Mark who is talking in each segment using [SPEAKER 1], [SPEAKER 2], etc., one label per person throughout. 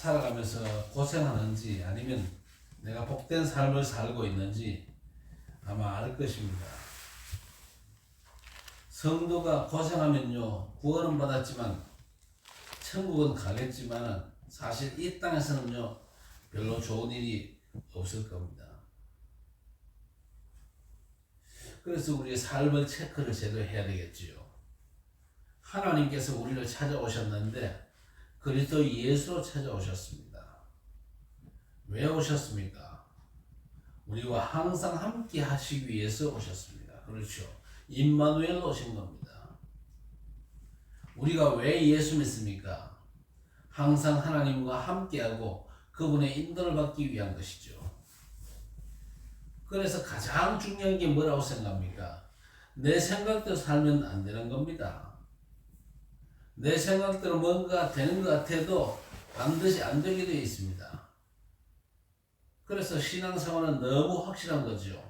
[SPEAKER 1] 살아가면서 고생하는지 아니면 내가 복된 삶을 살고 있는지 아마 알 것입니다. 성도가 고생하면요 구원은 받았지만 천국은 가겠지만 사실 이 땅에서는요 별로 좋은 일이 없을 겁니다. 그래서 우리의 삶의 체크를 제대로 해야 되겠지요. 하나님께서 우리를 찾아오셨는데 그리스도 예수로 찾아오셨습니다. 왜 오셨습니까? 우리와 항상 함께 하시기 위해서 오셨습니다. 그렇죠. 임마누엘로 오신 겁니다. 우리가 왜 예수 믿습니까? 항상 하나님과 함께하고 그분의 인도를 받기 위한 것이죠. 그래서 가장 중요한 게 뭐라고 생각합니까? 내 생각대로 살면 안 되는 겁니다. 내 생각대로 뭔가 되는 것 같아도 반드시 안 되게 되어 있습니다. 그래서 신앙생활은 너무 확실한 거죠.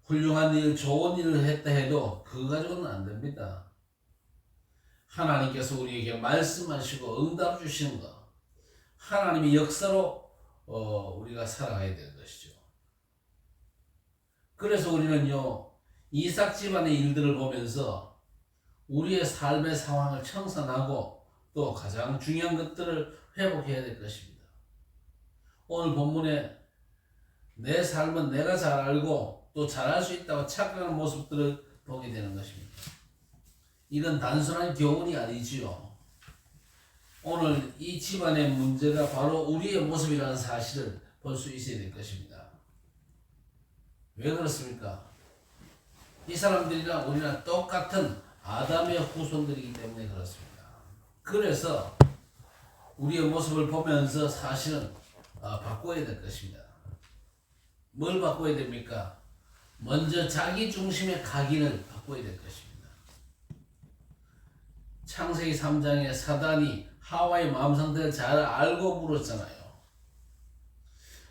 [SPEAKER 1] 훌륭한 일, 좋은 일을 했다 해도 그거 가지고는 안 됩니다. 하나님께서 우리에게 말씀하시고 응답 주시는 것, 하나님의 역사로 우리가 살아가야 되는 것이죠. 그래서 우리는요 이삭 집안의 일들을 보면서 우리의 삶의 상황을 청산하고 또 가장 중요한 것들을 회복해야 될 것입니다. 오늘 본문에 내 삶은 내가 잘 알고 또 잘할 수 있다고 착각하는 모습들을 보게 되는 것입니다. 이건 단순한 교훈이 아니지요. 오늘 이 집안의 문제가 바로 우리의 모습이라는 사실을 볼 수 있어야 될 것입니다. 왜 그렇습니까? 이 사람들이랑 우리랑 똑같은 아담의 후손들이기 때문에 그렇습니다. 그래서 우리의 모습을 보면서 사실은 바꿔야 될 것입니다. 뭘 바꿔야 됩니까? 먼저 자기 중심의 각인을 바꿔야 될 것입니다. 창세기 3장에 사단이 하와의 마음 상태를 잘 알고 물었잖아요.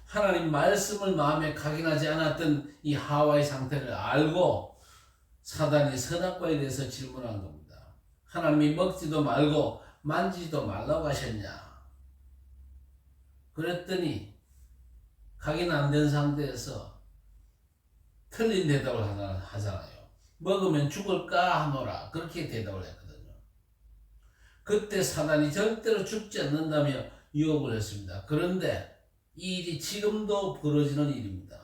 [SPEAKER 1] 하나님 말씀을 마음에 각인하지 않았던 이 하와의 상태를 알고 사단이 선악과에 대해서 질문한 겁니다. 하나님이 먹지도 말고 만지지도 말라고 하셨냐? 그랬더니 각인 안 된 상태에서 틀린 대답을 하잖아요. 먹으면 죽을까 하노라. 그렇게 대답을 했거든요. 그때 사단이 절대로 죽지 않는다며 유혹을 했습니다. 그런데 이 일이 지금도 벌어지는 일입니다.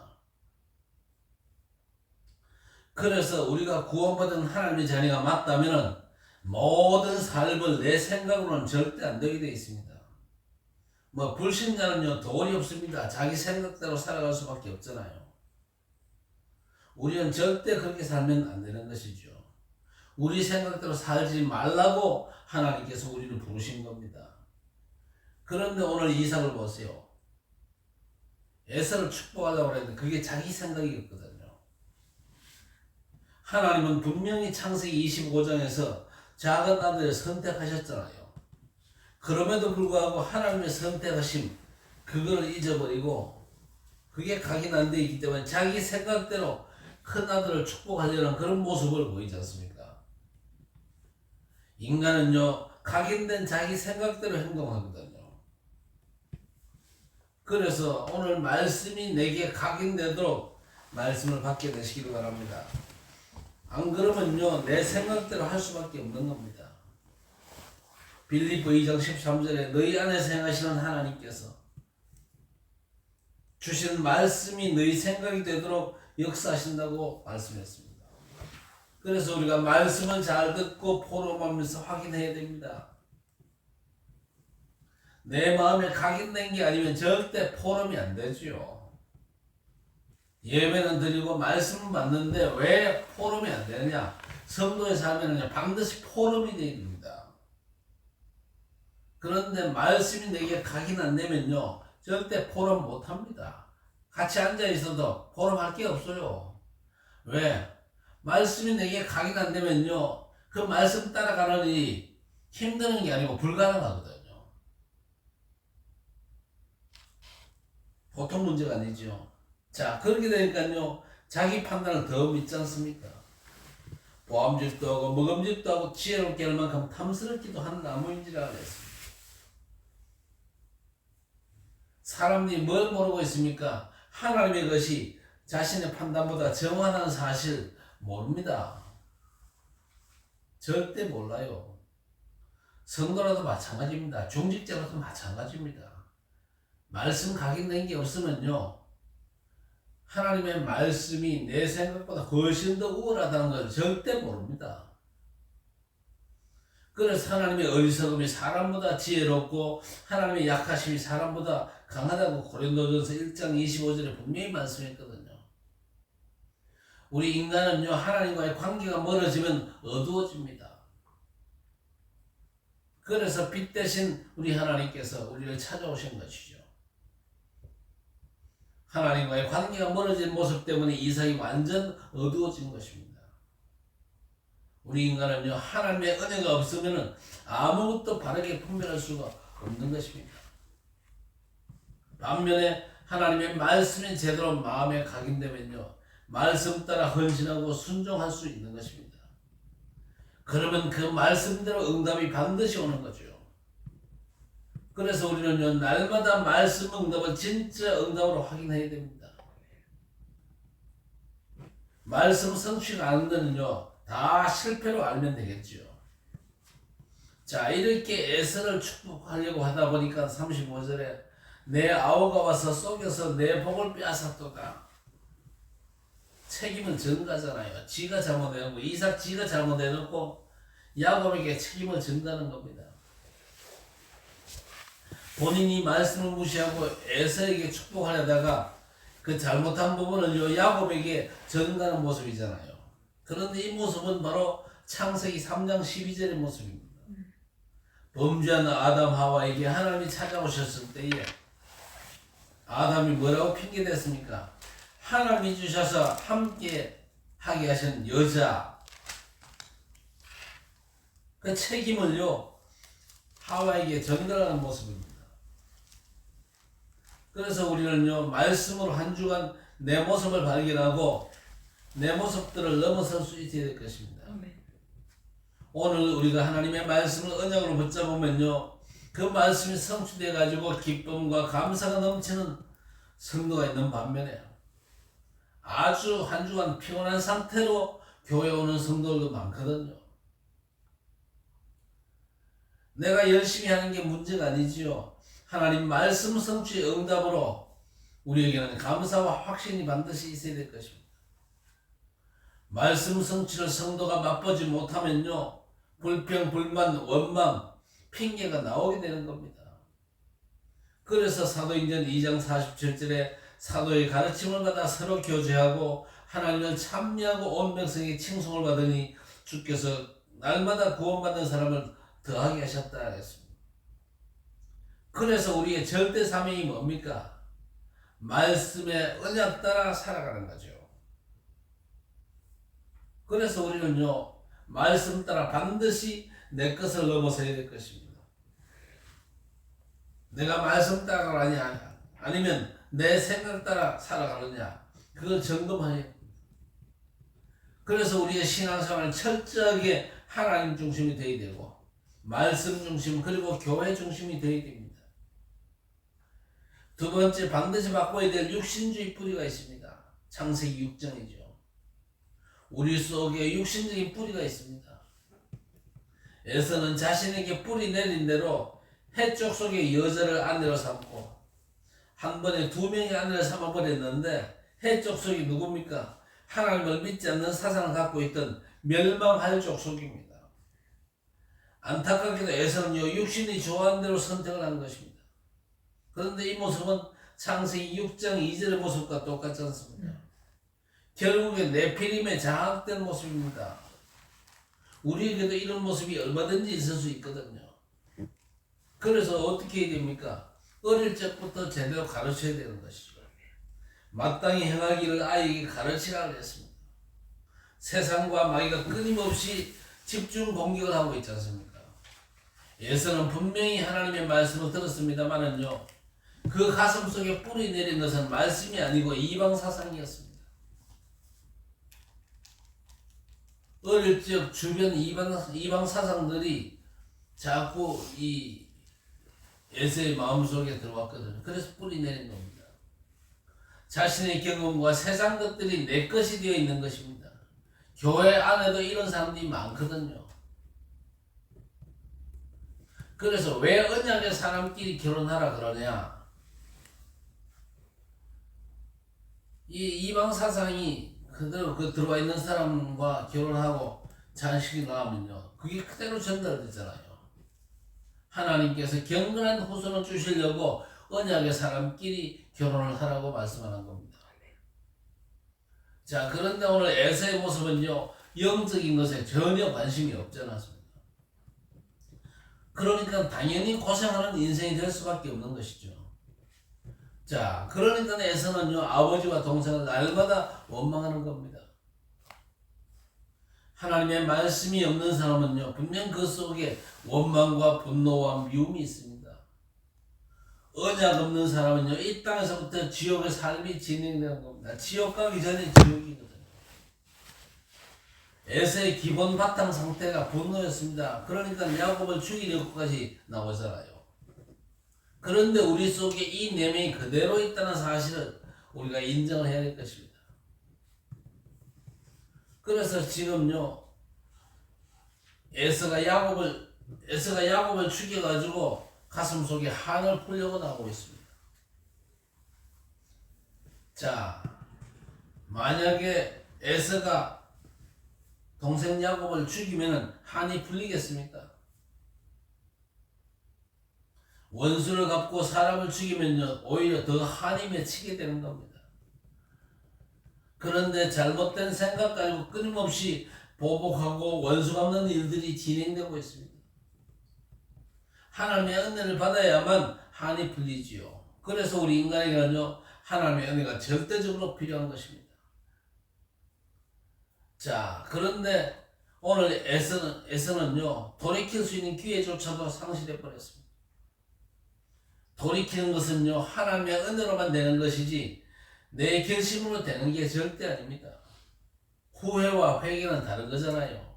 [SPEAKER 1] 그래서 우리가 구원받은 하나님의 자녀가 맞다면 모든 삶을 내 생각으로는 절대 안 되게 되어 있습니다. 불신자는요 도리 없습니다. 자기 생각대로 살아갈 수밖에 없잖아요. 우리는 절대 그렇게 살면 안 되는 것이죠. 우리 생각대로 살지 말라고 하나님께서 우리를 부르신 겁니다. 그런데 오늘 이삭을 보세요. 에서를 축복하려고 했는데 그게 자기 생각이었거든요. 하나님은 분명히 창세기 25장에서 작은 아들을 선택하셨잖아요. 그럼에도 불구하고 하나님의 선택하심 그걸 잊어버리고 그게 각인 안 돼 있기 때문에 자기 생각대로 큰 아들을 축복하려는 그런 모습을 보이지 않습니까? 인간은요 각인된 자기 생각대로 행동하거든요. 그래서 오늘 말씀이 내게 각인되도록 말씀을 받게 되시기를 바랍니다. 안 그러면요 내 생각대로 할 수밖에 없는 겁니다. 빌립보 2장 13절에 너희 안에서 행하시는 하나님께서 주신 말씀이 너희 생각이 되도록 역사하신다고 말씀했습니다. 그래서 우리가 말씀을 잘 듣고 포럼하면서 확인해야 됩니다. 내 마음에 각인된 게 아니면 절대 포럼이 안 되죠. 예배는 드리고 말씀은 받는데 왜 포럼이 안 되느냐? 성도의 삶에는 반드시 포럼이 되어야 됩니다. 그런데 말씀이 내게 각인 안 되면요 절대 포럼 못 합니다. 같이 앉아 있어도 포럼 할 게 없어요. 왜? 말씀이 내게 각인 안 되면요 그 말씀 따라가는 일이 힘드는 게 아니고 불가능하거든요. 보통 문제가 아니죠. 자, 그렇게 되니까요 자기 판단을 더 믿지 않습니까? 보암짓도 하고 먹음짓도 하고 지혜롭게 할 만큼 탐스럽기도 한 나무인지라 그랬습니다. 사람들이 뭘 모르고 있습니까? 하나님의 것이 자신의 판단보다 정확한 사실 모릅니다. 절대 몰라요. 성도라도 마찬가지입니다. 중직자라도 마찬가지입니다. 말씀 각인된 게 없으면요, 하나님의 말씀이 내 생각보다 훨씬 더 우월하다는 걸 절대 모릅니다. 그래서 하나님의 어리석음이 사람보다 지혜롭고 하나님의 약하심이 사람보다 강하다고 고린도전서 1장 25절에 분명히 말씀했거든요. 우리 인간은요, 하나님과의 관계가 멀어지면 어두워집니다. 그래서 빛 대신 우리 하나님께서 우리를 찾아오신 것이죠. 하나님과의 관계가 멀어진 모습 때문에 이삭이 완전 어두워진 것입니다. 우리 인간은요, 하나님의 은혜가 없으면 아무것도 바르게 분별할 수가 없는 것입니다. 반면에 하나님의 말씀이 제대로 마음에 각인되면요, 말씀 따라 헌신하고 순종할 수 있는 것입니다. 그러면 그 말씀대로 응답이 반드시 오는 거죠. 그래서 우리는요, 날마다 말씀 응답을 진짜 응답으로 확인해야 됩니다. 말씀 성취가 안 되는요, 다 실패로 알면 되겠죠. 자, 이렇게 에서를 축복하려고 하다 보니까 35절에 내 아우가 와서 속여서 내 복을 빼앗았도다. 책임은 전가잖아요. 지가 잘못해놓고, 이삭 지가 잘못해놓고 야곱에게 책임을 전가는 겁니다. 본인이 말씀을 무시하고 에서에게 축복하려다가 그 잘못한 부분을 야곱에게 전가는 모습이잖아요. 그런데 이 모습은 바로 창세기 3장 12절의 모습입니다. 범죄한 아담 하와에게 하나님이 찾아오셨을 때에 아담이 뭐라고 핑계댔습니까? 하나님이 주셔서 함께 하게 하신 여자, 그 책임을요, 하와에게 전달하는 모습입니다. 그래서 우리는요, 말씀으로 한 주간 내 모습을 발견하고 내 모습들을 넘어설 수 있어야 될 것입니다. 오늘 우리가 하나님의 말씀을 언약으로 붙잡으면요, 그 말씀이 성취되어 가지고 기쁨과 감사가 넘치는 성도가 있는 반면에 아주 한 주간 피곤한 상태로 교회 오는 성도들도 많거든요. 내가 열심히 하는 게 문제가 아니지요. 하나님 말씀 성취의 응답으로 우리에게는 감사와 확신이 반드시 있어야 될 것입니다. 말씀 성취를 성도가 맛보지 못하면요, 불평, 불만, 원망, 핑계가 나오게 되는 겁니다. 그래서 사도행전 2장 47절에 사도의 가르침을 받아 서로 교제하고 하나님을 찬미하고 온 백성이 칭송을 받으니 주께서 날마다 구원받는 사람을 더하게 하셨다 하겠습니다. 그래서 우리의 절대 사명이 뭡니까? 말씀의 언약 따라 살아가는 거죠. 그래서 우리는요, 말씀 따라 반드시 내 것을 넘어서야 될 것입니다. 내가 말씀 따라가느냐, 아니면 내 생각 따라 살아가느냐, 그걸 점검해야 됩니다. 그래서 우리의 신앙생활은 철저하게 하나님 중심이 되어야 되고, 말씀 중심, 그리고 교회 중심이 되어야 됩니다. 두 번째, 반드시 바꿔야 될 육신주의 뿌리가 있습니다. 창세기 6장이죠. 우리 속에 육신적인 뿌리가 있습니다. 에서는 자신에게 뿌리 내린 대로 해쪽 속에 여자를 아내로 삼고 한 번에 2명의 아내를 삼아버렸는데 해쪽 속이 누굽니까? 하나님을 믿지 않는 사상을 갖고 있던 멸망할 족속입니다. 안타깝게도 에서는요, 육신이 좋아하는 대로 선택을 한 것입니다. 그런데 이 모습은 창세기 6장 2절의 모습과 똑같지 않습니까? 결국에 네피림에 장악된 모습입니다. 우리에게도 이런 모습이 얼마든지 있을 수 있거든요. 그래서 어떻게 해야 됩니까? 어릴 적부터 제대로 가르쳐야 되는 것이죠. 마땅히 행하기를 아이에게 가르치라고 했습니다. 세상과 마귀가 끊임없이 집중 공격을 하고 있지 않습니까? 예서는 분명히 하나님의 말씀을 들었습니다만은요, 그 가슴 속에 뿌리 내린 것은 말씀이 아니고 이방 사상이었습니다. 어릴 적 주변 이방 사상들이 자꾸 이 에서의 마음속에 들어왔거든요. 그래서 뿌리 내린 겁니다. 자신의 경험과 세상 것들이 내 것이 되어 있는 것입니다. 교회 안에도 이런 사람들이 많거든요. 그래서 왜 언약의 사람끼리 결혼하라 그러냐? 이 이방 사상이 그대로 들어와 있는 사람과 결혼하고 자식이 나오면요, 그게 그대로 전달되잖아요. 하나님께서 경건한 후손을 주시려고 언약의 사람끼리 결혼을 하라고 말씀하는 겁니다. 자, 그런데 오늘 에서의 모습은요, 영적인 것에 전혀 관심이 없지 않았습니다. 그러니까 당연히 고생하는 인생이 될 수밖에 없는 것이죠. 자, 그러니까 에서는요, 아버지와 동생을 날마다 원망하는 겁니다. 하나님의 말씀이 없는 사람은요, 분명 그 속에 원망과 분노와 미움이 있습니다. 언약 없는 사람은요, 이 땅에서부터 지옥의 삶이 진행되는 겁니다. 지옥 가기 전에 지옥이거든요. 에서의 기본 바탕 상태가 분노였습니다. 그러니까 야곱을 죽이려고까지 나오잖아요. 그런데 우리 속에 이 내면이 그대로 있다는 사실을 우리가 인정을 해야 될 것입니다. 그래서 지금요, 에서가 야곱을 죽여가지고 가슴 속에 한을 풀려고 나오고 있습니다. 자, 만약에 에서가 동생 야곱을 죽이면 한이 풀리겠습니까? 원수를 갚고 사람을 죽이면요, 오히려 더 한이 맺히게 되는 겁니다. 그런데 잘못된 생각 가지고 끊임없이 보복하고 원수 갚는 일들이 진행되고 있습니다. 하나님의 은혜를 받아야만 한이 풀리지요. 그래서 우리 인간에게는요, 하나님의 은혜가 절대적으로 필요한 것입니다. 자, 그런데 오늘 에서는요, 돌이킬 수 있는 기회조차도 상실해 버렸습니다. 돌이키는 것은요, 하나님의 은혜로만 되는 것이지 내 결심으로 되는 게 절대 아닙니다. 후회와 회개는 다른 거잖아요.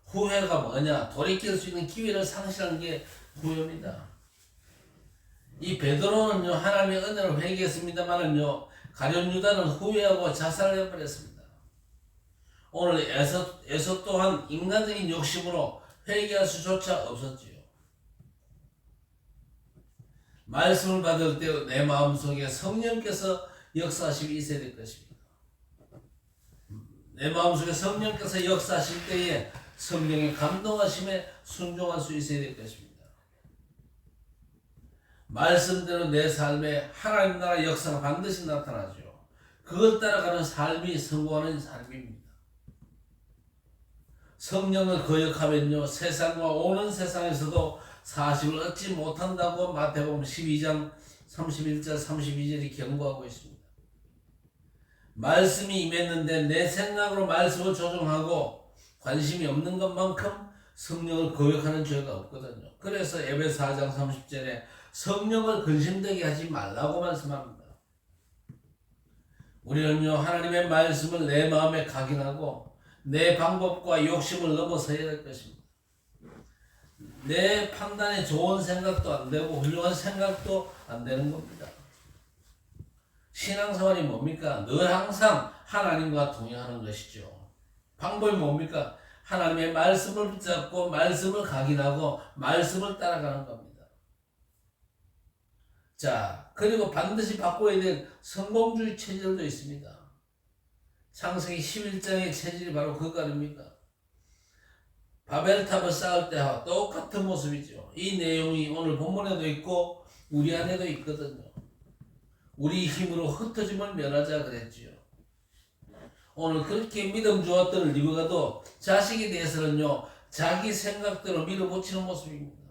[SPEAKER 1] 후회가 뭐냐? 돌이킬 수 있는 기회를 상실한 게 후회입니다. 이 베드로는요, 하나님의 은혜를 회개했습니다만은요, 가룟 유다는 후회하고 자살을 해버렸습니다. 오늘 에서 또한 인간적인 욕심으로 회개할 수조차 없었지요. 말씀을 받을 때 내 마음속에 성령께서 역사하심이 있어야 될 것입니다. 내 마음속에 성령께서 역사하실 때에 성령의 감동하심에 순종할 수 있어야 될 것입니다. 말씀대로 내 삶에 하나님 나라 역사가 반드시 나타나죠. 그걸 따라가는 삶이 성공하는 삶입니다. 성령을 거역하면요, 세상과 오는 세상에서도 사심을 얻지 못한다고 마태복음 12장 31절 32절이 경고하고 있습니다. 말씀이 임했는데 내 생각으로 말씀을 조종하고 관심이 없는 것만큼 성령을 거역하는 죄가 없거든요. 그래서 에베소 4장 30절에 성령을 근심되게 하지 말라고 말씀합니다. 우리는요, 하나님의 말씀을 내 마음에 각인하고 내 방법과 욕심을 넘어서야 될 것입니다. 내 판단에 좋은 생각도 안 되고 훌륭한 생각도 안 되는 겁니다. 신앙생활이 뭡니까? 늘 항상 하나님과 동행하는 것이죠. 방법이 뭡니까? 하나님의 말씀을 붙잡고 말씀을 각인하고 말씀을 따라가는 겁니다. 자, 그리고 반드시 바꿔야 될 성공주의 체질도 있습니다. 창세기 11장의 체질이 바로 그거 아닙니까? 바벨탑을 쌓을 때와 똑같은 모습이죠. 이 내용이 오늘 본문에도 있고 우리 안에도 있거든요. 우리 힘으로 흩어짐을 면하자 그랬지요. 오늘 그렇게 믿음 좋았던 리브가도 자식에 대해서는요, 자기 생각대로 밀어붙이는 모습입니다.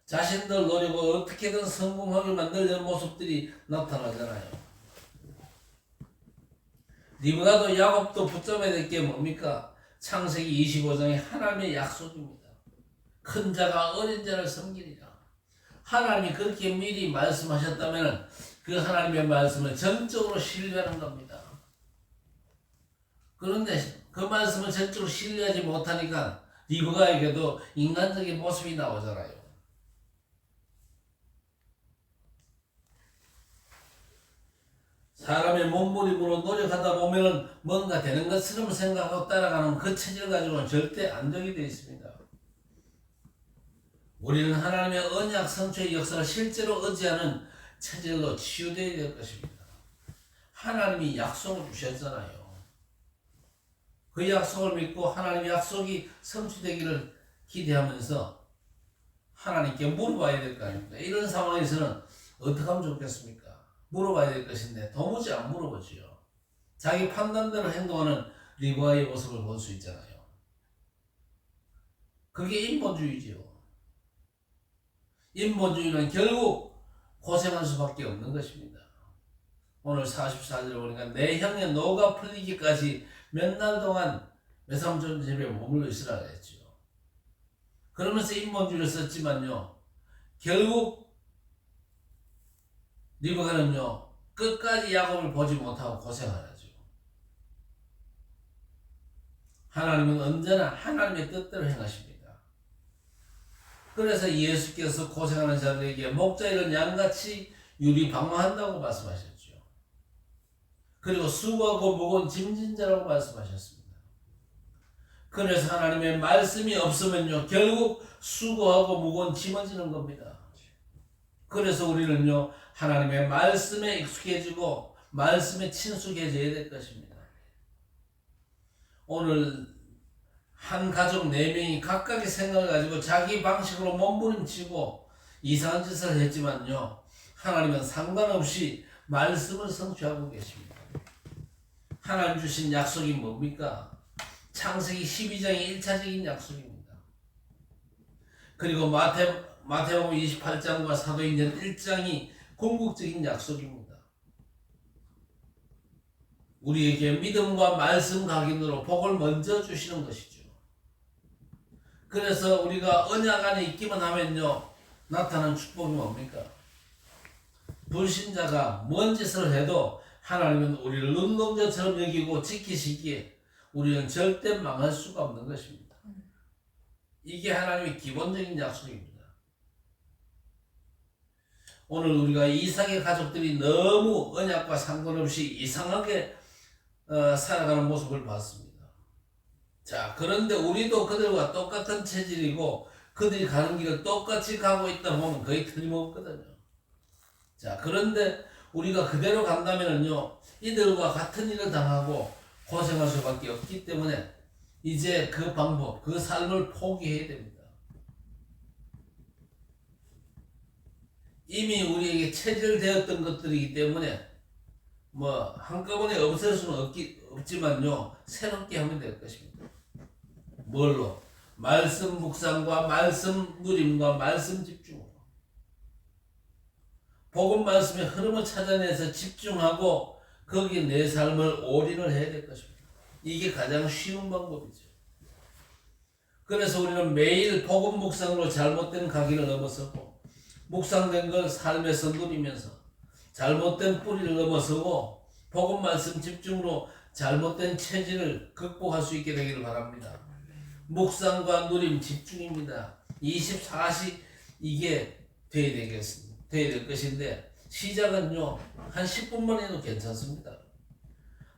[SPEAKER 1] 자신들 노리고 어떻게든 성공하게 만들려는 모습들이 나타나잖아요. 리브가도 야곱도 붙잡아야 될 게 뭡니까? 창세기 25장의 하나님의 약속입니다. 큰 자가 어린 자를 섬기리라. 하나님이 그렇게 미리 말씀하셨다면 그 하나님의 말씀을 전적으로 신뢰하는 겁니다. 그런데 그 말씀을 전적으로 신뢰하지 못하니까 리브가에게도 인간적인 모습이 나오잖아요. 사람의 몸부림으로 노력하다 보면은 뭔가 되는 것처럼 생각하고 따라가는 그 체질 가지고는 절대 안 되게 되어 있습니다. 우리는 하나님의 언약 성취의 역사를 실제로 의지하는 체질로 치유되어야 될 것입니다. 하나님이 약속을 주셨잖아요. 그 약속을 믿고 하나님의 약속이 성취되기를 기대하면서 하나님께 물어봐야 될 거 아닙니까? 이런 상황에서는 어떻게 하면 좋겠습니까? 물어봐야 될 것인데 도무지 안 물어보지요. 자기 판단대로 행동하는 리브가의 모습을 볼 수 있잖아요. 그게 인본주의지요. 인본주의는 결국 고생할 수밖에 없는 것입니다. 오늘 44절에 보니까 내 형의 노가 풀리기까지 몇 날 동안 외삼촌 집에 머물러 있으라 그랬죠. 그러면서 인본주의를 썼지만요. 결국 리브가는요. 끝까지 야곱을 보지 못하고 고생하죠. 하나님은 언제나 하나님의 뜻대로 행하십니다. 그래서 예수께서 고생하는 자들에게 목자 이런 양같이 유리방어한다고 말씀하셨죠. 그리고 수고하고 무거운 짐진 자라고 말씀하셨습니다. 그래서 하나님의 말씀이 없으면요 결국 수고하고 무거운 짐을 지는 겁니다. 그래서 우리는요 하나님의 말씀에 익숙해지고 말씀에 친숙해져야 될 것입니다. 오늘 한 가족 4명이 각각의 생각을 가지고 자기 방식으로 몸부림치고 이상한 짓을 했지만요 하나님은 상관없이 말씀을 성취하고 계십니다. 하나님 주신 약속이 뭡니까? 창세기 12장이 1차적인 약속입니다. 그리고 마태복음 28장과 사도행전 1장이 궁극적인 약속입니다. 우리에게 믿음과 말씀 각인으로 복을 먼저 주시는 것이죠. 그래서 우리가 언약 안에 있기만 하면요 나타나는 축복이 뭡니까? 불신자가 뭔 짓을 해도 하나님은 우리를 눈동자처럼 여기고 지키시기에 우리는 절대 망할 수가 없는 것입니다. 이게 하나님의 기본적인 약속입니다. 오늘 우리가 이삭의 가족들이 너무 언약과 상관없이 이상하게 살아가는 모습을 봤습니다. 자, 그런데 우리도 그들과 똑같은 체질이고 그들이 가는 길을 똑같이 가고 있다 보면 거의 틀림없거든요. 자, 그런데 우리가 그대로 간다면요 이들과 같은 일을 당하고 고생할 수밖에 없기 때문에 이제 그 방법, 그 삶을 포기해야 됩니다. 이미 우리에게 체질되었던 것들이기 때문에 뭐 한꺼번에 없앨 수는 없지만요 새롭게 하면 될 것입니다. 뭘로? 말씀 묵상과 말씀 누림과 말씀 집중으로 복음 말씀의 흐름을 찾아내서 집중하고 거기에 내 삶을 올인을 해야 될 것입니다. 이게 가장 쉬운 방법이죠. 그래서 우리는 매일 복음 묵상으로 잘못된 각인을 넘어서고 묵상된 걸 삶에서 누리면서 잘못된 뿌리를 넘어서고 복음 말씀 집중으로 잘못된 체질을 극복할 수 있게 되기를 바랍니다. 묵상과 누림 집중입니다. 24시 이게 돼야 될 것인데 시작은요 한 10분만 해도 괜찮습니다.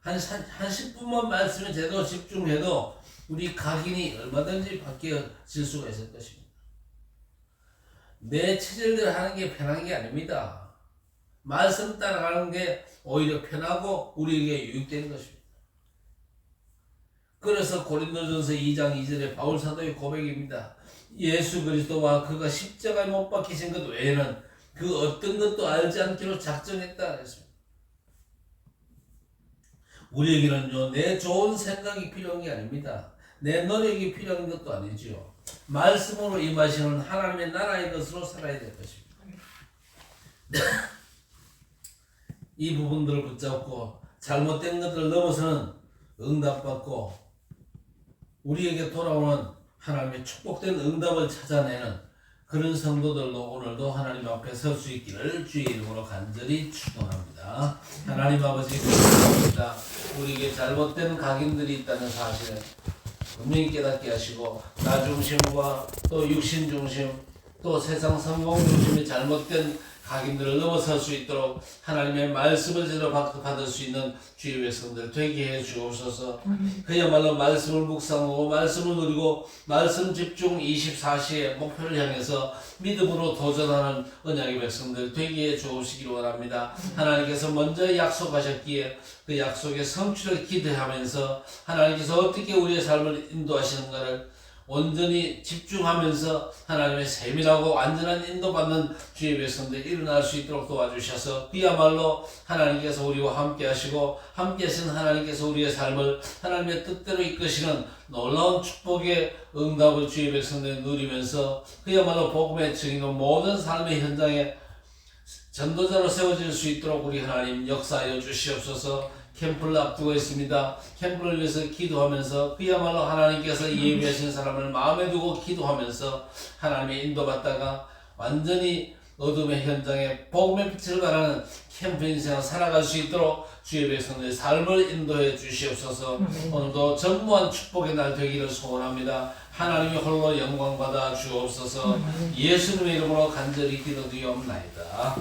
[SPEAKER 1] 한 10분만 말씀에 제대로 집중해도 우리 각인이 얼마든지 바뀌어질 수가 있을 것입니다. 내 체질대로 하는 게 편한 게 아닙니다. 말씀 따라가는 게 오히려 편하고 우리에게 유익되는 것입니다. 그래서 고린도전서 2장 2절에 바울 사도의 고백입니다. 예수 그리스도와 그가 십자가에 못 박히신 것 외에는 그 어떤 것도 알지 않기로 작정했다 했습니다. 우리에게는요 내 좋은 생각이 필요한 게 아닙니다. 내 노력이 필요한 것도 아니지요. 말씀으로 임하시는 하나님의 나라의 것으로 살아야 될 것입니다. 이 부분들을 붙잡고 잘못된 것들을 넘어서는 응답받고 우리에게 돌아오는 하나님의 축복된 응답을 찾아내는 그런 성도들로 오늘도 하나님 앞에 설 수 있기를 주의 이름으로 간절히 축원합니다. 하나님 아버지 감사합니다. 우리에게 잘못된 각인들이 있다는 사실을 분명히 깨닫게 하시고 나 중심과 또 육신 중심 또 세상 성공 중심의 잘못된 각인들을 넘어설 수 있도록 하나님의 말씀을 제대로 받을 수 있는 주의 백성들 되게 해 주옵소서. 그야말로 말씀을 묵상하고 말씀을 누리고 말씀 집중 24시의 목표를 향해서 믿음으로 도전하는 언약의 백성들 되게 해 주옵시기를 원합니다. 하나님께서 먼저 약속하셨기에 그 약속의 성취를 기대하면서 하나님께서 어떻게 우리의 삶을 인도하시는가를 온전히 집중하면서 하나님의 세밀하고 완전한 인도받는 주의 백성들이 일어날 수 있도록 도와주셔서 그야말로 하나님께서 우리와 함께 하시고 함께 하시는 하나님께서 우리의 삶을 하나님의 뜻대로 이끄시는 놀라운 축복의 응답을 주의 백성들이 누리면서 그야말로 복음의 증인으로 모든 삶의 현장에 전도자로 세워질 수 있도록 우리 하나님 역사하여 주시옵소서. 캠프를 앞두고 있습니다. 캠프를 위해서 기도하면서 그야말로 하나님께서 예비하신 사람을 마음에 두고 기도하면서 하나님의 인도받다가 완전히 어둠의 현장에 복음의 빛을 발하는 캠프 인생을 살아갈 수 있도록 주의 백성들의 삶을 인도해 주시옵소서. 오늘도 전무한 축복의 날 되기를 소원합니다. 하나님이 홀로 영광 받아 주옵소서. 예수님의 이름으로 간절히 기도드리옵나이다.